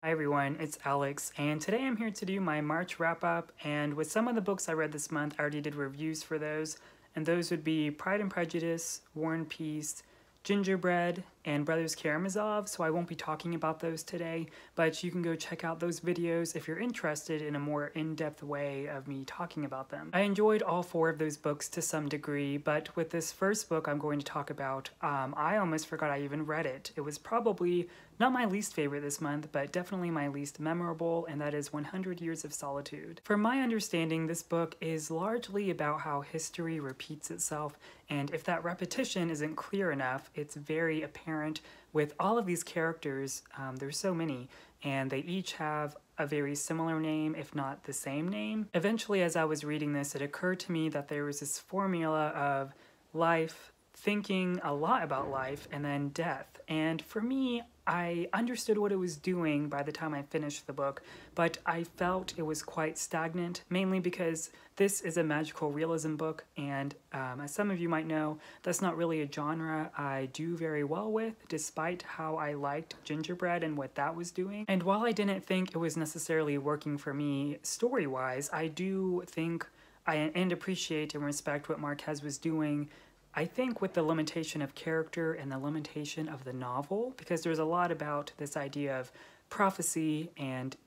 Hi everyone, it's Alex, and today I'm here to do my March wrap-up, and with some of the books I read this month, I already did reviews for those, and those would be Pride and Prejudice, War and Peace, Gingerbread, and Brothers Karamazov, so I won't be talking about those today, but you can go check out those videos if you're interested in a more in-depth way of me talking about them. I enjoyed all four of those books to some degree, but with this first book I'm going to talk about, I almost forgot I even read it. It was probably not my least favorite this month, but definitely my least memorable, and that is 100 Years of Solitude. From my understanding, this book is largely about how history repeats itself, and if that repetition isn't clear enough, it's very apparent with all of these characters. There's so many, and they each have a very similar name, if not the same name. Eventually, as I was reading this, it occurred to me that there was this formula of life, thinking a lot about life, and then death. And for me, I understood what it was doing by the time I finished the book, but I felt it was quite stagnant, mainly because this is a magical realism book, and as some of you might know, that's not really a genre I do very well with, despite how I liked Gingerbread and what that was doing. And while I didn't think it was necessarily working for me story-wise, I do think and appreciate and respect what Marquez was doing. I think with the limitation of character and the limitation of the novel, because there's a lot about this idea of prophecy and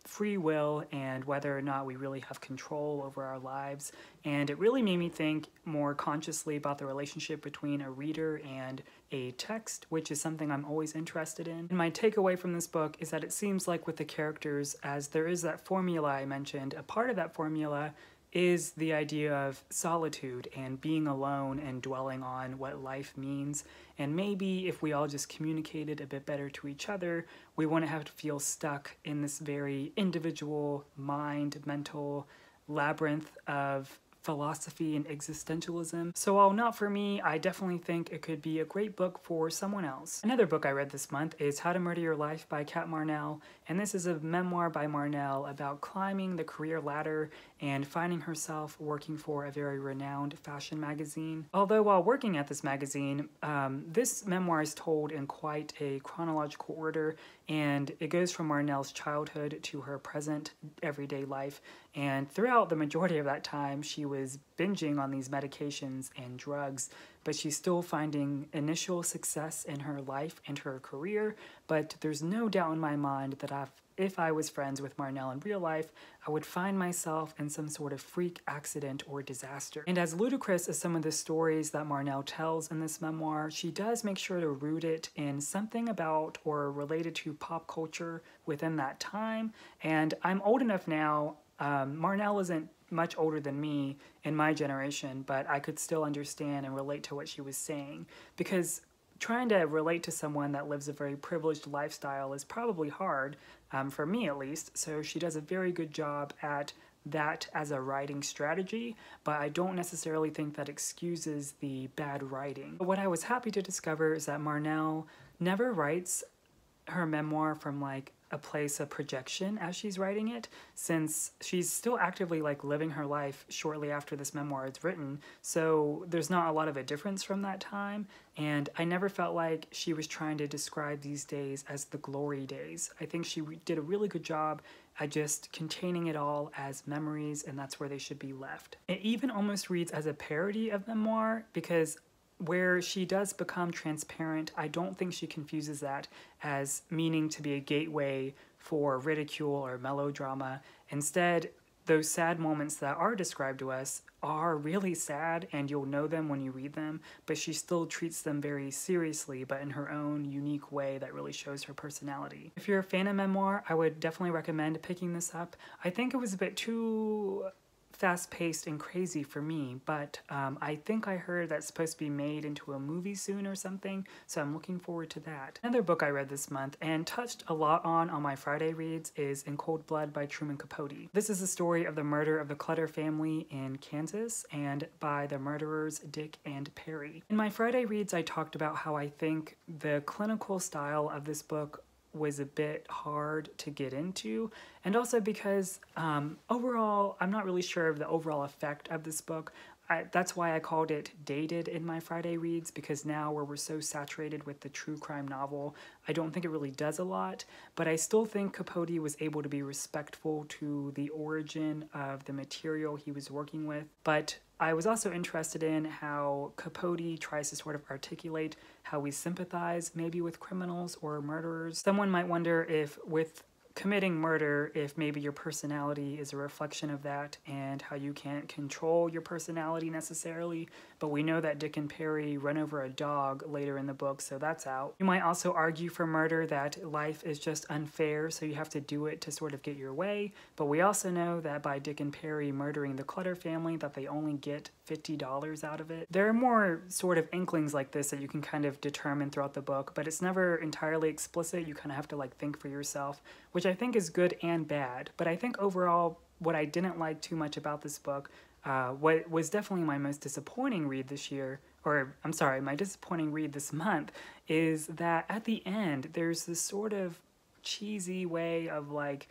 free will and whether or not we really have control over our lives, and it really made me think more consciously about the relationship between a reader and a text, which is something I'm always interested in. And my takeaway from this book is that it seems like with the characters, as there is that formula I mentioned, a part of that formula is the idea of solitude and being alone and dwelling on what life means. And maybe if we all just communicated a bit better to each other, we wouldn't have to feel stuck in this very individual mental labyrinth of philosophy and existentialism. So while not for me, I definitely think it could be a great book for someone else. Another book I read this month is How to Murder Your Life by Marnell, and this is a memoir by Marnell about climbing the career ladder and finding herself working for a very renowned fashion magazine. Although while working at this magazine, this memoir is told in quite a chronological order, and it goes from Marnell's childhood to her present everyday life, and throughout the majority of that time she was binging on these medications and drugs, but she's still finding initial success in her life and her career. But there's no doubt in my mind that if I was friends with Marnell in real life, I would find myself in some sort of freak accident or disaster. And as ludicrous as some of the stories that Marnell tells in this memoir, she does make sure to root it in something about or related to pop culture within that time. And I'm old enough now, Marnell isn't much older than me in my generation, but I could still understand and relate to what she was saying, because trying to relate to someone that lives a very privileged lifestyle is probably hard, for me at least, so she does a very good job at that as a writing strategy, but I don't necessarily think that excuses the bad writing. But what I was happy to discover is that Marnell never writes her memoir from like a place of projection as she's writing it, since she's still actively like living her life shortly after this memoir is written, so there's not a lot of a difference from that time, and I never felt like she was trying to describe these days as the glory days. I think she did a really good job at just containing it all as memories, and that's where they should be left. It even almost reads as a parody of memoir, because where she does become transparent, I don't think she confuses that as meaning to be a gateway for ridicule or melodrama. Instead, those sad moments that are described to us are really sad, and you'll know them when you read them, but she still treats them very seriously, but in her own unique way that really shows her personality. If you're a fan of memoir, I would definitely recommend picking this up. I think it was a bit too fast-paced and crazy for me, but I think I heard that's supposed to be made into a movie soon or something, so I'm looking forward to that. Another book I read this month and touched a lot on my Friday reads is In Cold Blood by Truman Capote. This is the story of the murder of the Clutter family in Kansas and by the murderers Dick and Perry. In my Friday reads, I talked about how I think the clinical style of this book was a bit hard to get into, and also because overall I'm not really sure of the overall effect of this book. that's why I called it dated in my Friday reads, because now where we're so saturated with the true crime novel, I don't think it really does a lot, but I still think Capote was able to be respectful to the origin of the material he was working with. But I was also interested in how Capote tries to sort of articulate how we sympathize maybe with criminals or murderers. Someone might wonder if with committing murder, if maybe your personality is a reflection of that and how you can't control your personality necessarily, but we know that Dick and Perry run over a dog later in the book, so that's out. You might also argue for murder that life is just unfair, so you have to do it to sort of get your way, but we also know that by Dick and Perry murdering the Clutter family that they only get $50 out of it. There are more sort of inklings like this that you can kind of determine throughout the book, but it's never entirely explicit. You kind of have to like think for yourself, which I think is good and bad. But I think overall, what I didn't like too much about this book, what was definitely my most disappointing read this year, or I'm sorry, my disappointing read this month, is that at the end, there's this sort of cheesy way of like,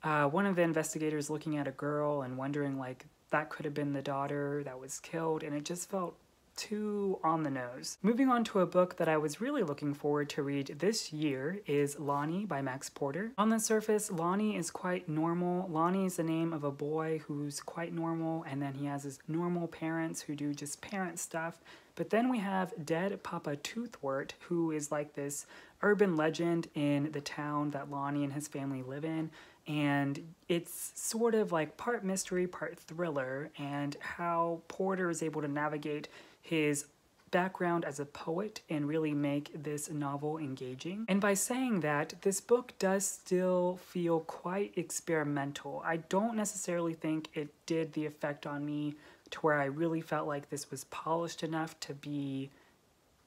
one of the investigators looking at a girl and wondering like, that could have been the daughter that was killed, and it just felt too on the nose. Moving on to a book that I was really looking forward to read this year is Lonnie by Max Porter. On the surface, Lonnie is quite normal. Lonnie is the name of a boy who's quite normal, and then he has his normal parents who do just parent stuff. But then we have Dead Papa Toothwort, who is like this urban legend in the town that Lonnie and his family live in. And it's sort of like part mystery, part thriller, and how Porter is able to navigate his background as a poet and really make this novel engaging. And by saying that, this book does still feel quite experimental. I don't necessarily think it did the effect on me to where I really felt like this was polished enough to be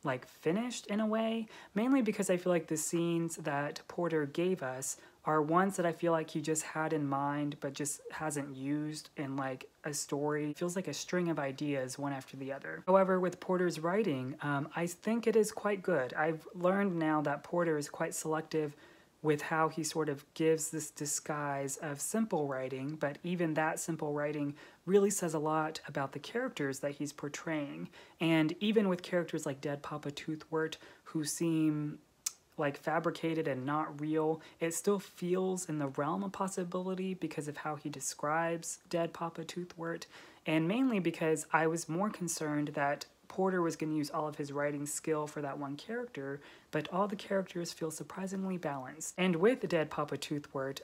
like finished in a way, mainly because I feel like the scenes that Porter gave us are ones that I feel like he just had in mind but just hasn't used in like a story. It feels like a string of ideas one after the other. However, with Porter's writing, I think it is quite good. I've learned now that Porter is quite selective with how he sort of gives this disguise of simple writing, but even that simple writing really says a lot about the characters that he's portraying. And even with characters like Dead Papa Toothwort, who seem like fabricated and not real, it still feels in the realm of possibility because of how he describes Dead Papa Toothwort, and mainly because I was more concerned that Porter was going to use all of his writing skill for that one character, but all the characters feel surprisingly balanced. And with Dead Papa Toothwort,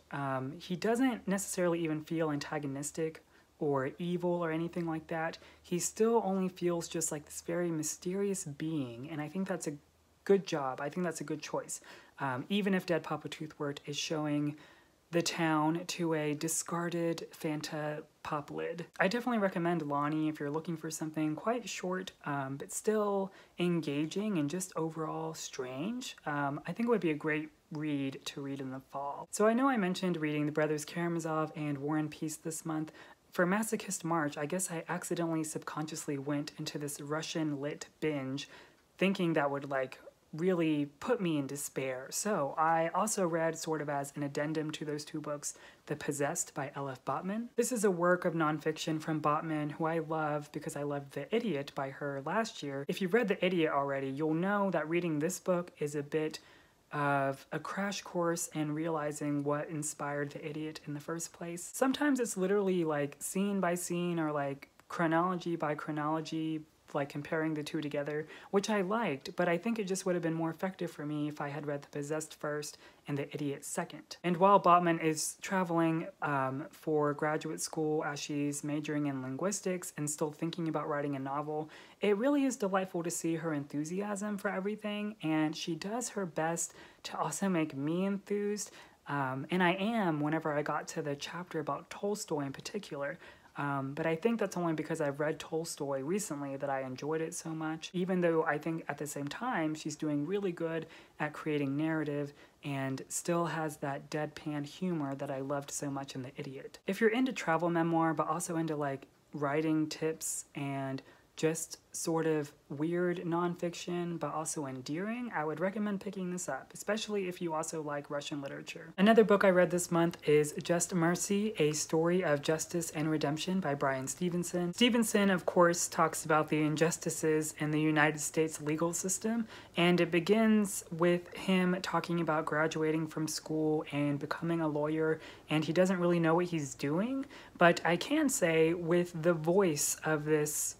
he doesn't necessarily even feel antagonistic or evil or anything like that. He still only feels just like this very mysterious being, and I think that's a good job. I think that's a good choice. Even if Dead Papa Toothwort is showing the town to a discarded Fanta pop lid. I definitely recommend Lonnie if you're looking for something quite short, but still engaging and just overall strange. I think it would be a great read to read in the fall. So I know I mentioned reading the brothers Karamazov and War and Peace this month. For Masochist March, I guess I accidentally subconsciously went into this Russian lit binge thinking that would like really put me in despair. So I also read, sort of as an addendum to those two books, The Possessed by Elif Batuman. This is a work of nonfiction from Batuman, who I love because I loved The Idiot by her last year. If you've read The Idiot already, you'll know that reading this book is a bit of a crash course in realizing what inspired The Idiot in the first place. Sometimes it's literally like scene by scene or like chronology by chronology, like comparing the two together, which I liked, but I think it just would have been more effective for me if I had read The Possessed first and The Idiot second. And while Batuman is traveling for graduate school as she's majoring in linguistics and still thinking about writing a novel, it really is delightful to see her enthusiasm for everything, and she does her best to also make me enthused, and I am whenever I got to the chapter about Tolstoy in particular. But I think that's only because I've read Tolstoy recently that I enjoyed it so much, even though I think at the same time she's doing really good at creating narrative and still has that deadpan humor that I loved so much in The Idiot. If you're into travel memoir, but also into like writing tips and just sort of weird nonfiction, but also endearing, I would recommend picking this up, especially if you also like Russian literature. Another book I read this month is Just Mercy, A Story of Justice and Redemption by Bryan Stevenson. Stevenson, of course, talks about the injustices in the United States legal system, and it begins with him talking about graduating from school and becoming a lawyer, and he doesn't really know what he's doing, but I can say with the voice of this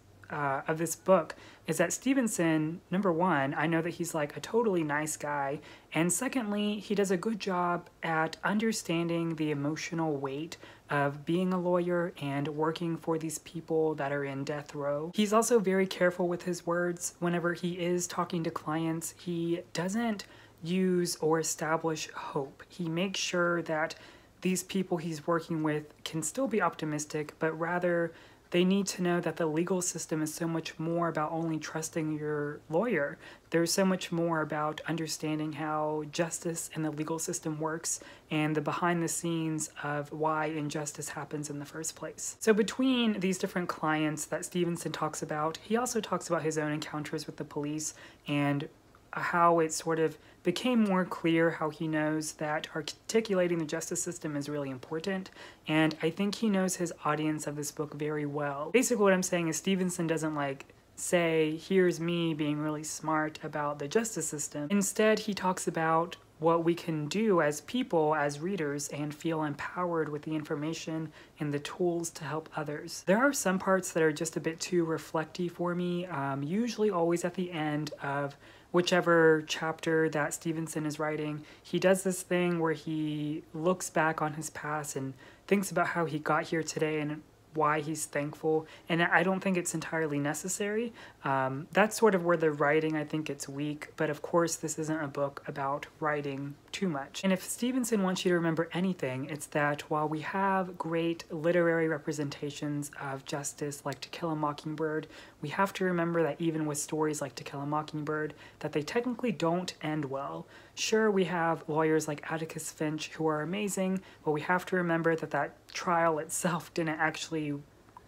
book is that Stevenson, number one, I know that he's like a totally nice guy, and secondly, he does a good job at understanding the emotional weight of being a lawyer and working for these people that are in death row. He's also very careful with his words. Whenever he is talking to clients, he doesn't use or establish hope. He makes sure that these people he's working with can still be optimistic, but rather they need to know that the legal system is so much more about only trusting your lawyer. There's so much more about understanding how justice and the legal system works and the behind the scenes of why injustice happens in the first place. So between these different clients that Stevenson talks about, he also talks about his own encounters with the police and how it sort of became more clear how he knows that articulating the justice system is really important, and I think he knows his audience of this book very well. Basically what I'm saying is Stevenson doesn't like say, here's me being really smart about the justice system. Instead, he talks about what we can do as people, as readers, and feel empowered with the information and the tools to help others. There are some parts that are just a bit too reflective for me, usually always at the end of whichever chapter that Stevenson is writing. He does this thing where he looks back on his past and thinks about how he got here today and why he's thankful, and I don't think it's entirely necessary. That's sort of where the writing, I think, it's weak, but of course this isn't a book about writing too much. And if Stevenson wants you to remember anything, it's that while we have great literary representations of justice like To Kill a Mockingbird, we have to remember that even with stories like To Kill a Mockingbird, that they technically don't end well. Sure, we have lawyers like Atticus Finch who are amazing, but we have to remember that that trial itself didn't actually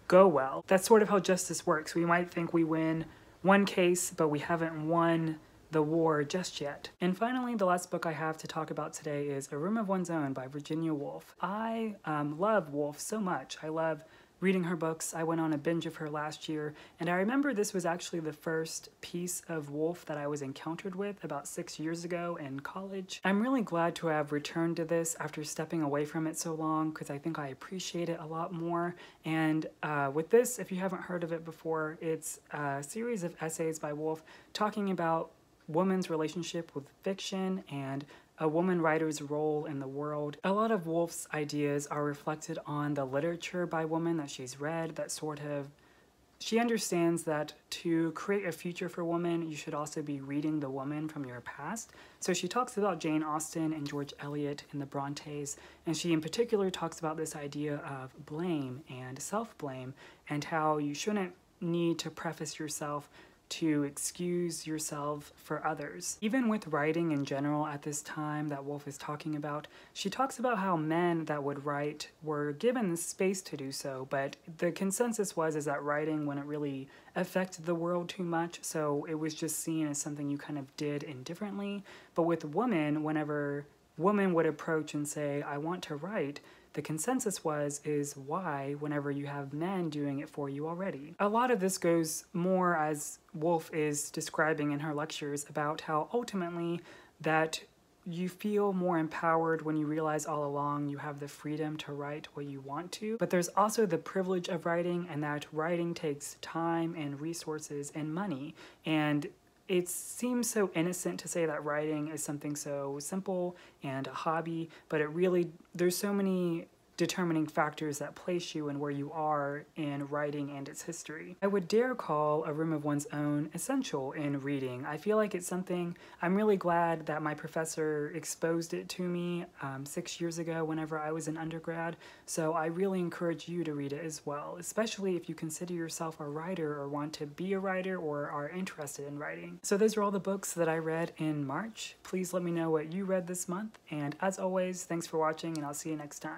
go well. That's sort of how justice works. We might think we win one case, but we haven't won the war just yet. And finally, the last book I have to talk about today is A Room of One's Own by Virginia Woolf. I love Woolf so much. I love reading her books. I went on a binge of her last year, and I remember this was actually the first piece of Woolf that I was encountered with about 6 years ago in college. I'm really glad to have returned to this after stepping away from it so long, because I think I appreciate it a lot more. And with this, if you haven't heard of it before, it's a series of essays by Woolf talking about woman's relationship with fiction and a woman writer's role in the world. A lot of Woolf's ideas are reflected on the literature by women that she's read, that sort of, she understands that to create a future for women, you should also be reading the woman from your past. So she talks about Jane Austen and George Eliot and the Brontes, and she in particular talks about this idea of blame and self-blame and how you shouldn't need to preface yourself to excuse yourself for others. Even with writing in general at this time that Woolf is talking about, she talks about how men that would write were given the space to do so, but the consensus is that writing wouldn't really affect the world too much, so it was just seen as something you kind of did indifferently. But with women, whenever women would approach and say, I want to write, the consensus is why whenever you have men doing it for you already. A lot of this goes more as Woolf is describing in her lectures about how ultimately that you feel more empowered when you realize all along you have the freedom to write what you want to. But there's also the privilege of writing, and that writing takes time and resources and money. And it seems so innocent to say that writing is something so simple and a hobby, but it really, there's so many determining factors that place you and where you are in writing and its history. I would dare call A Room of One's Own essential in reading. I feel like it's something, I'm really glad that my professor exposed it to me 6 years ago whenever I was an undergrad, so I really encourage you to read it as well, especially if you consider yourself a writer or want to be a writer or are interested in writing. So those are all the books that I read in March. Please let me know what you read this month, and as always, thanks for watching, and I'll see you next time.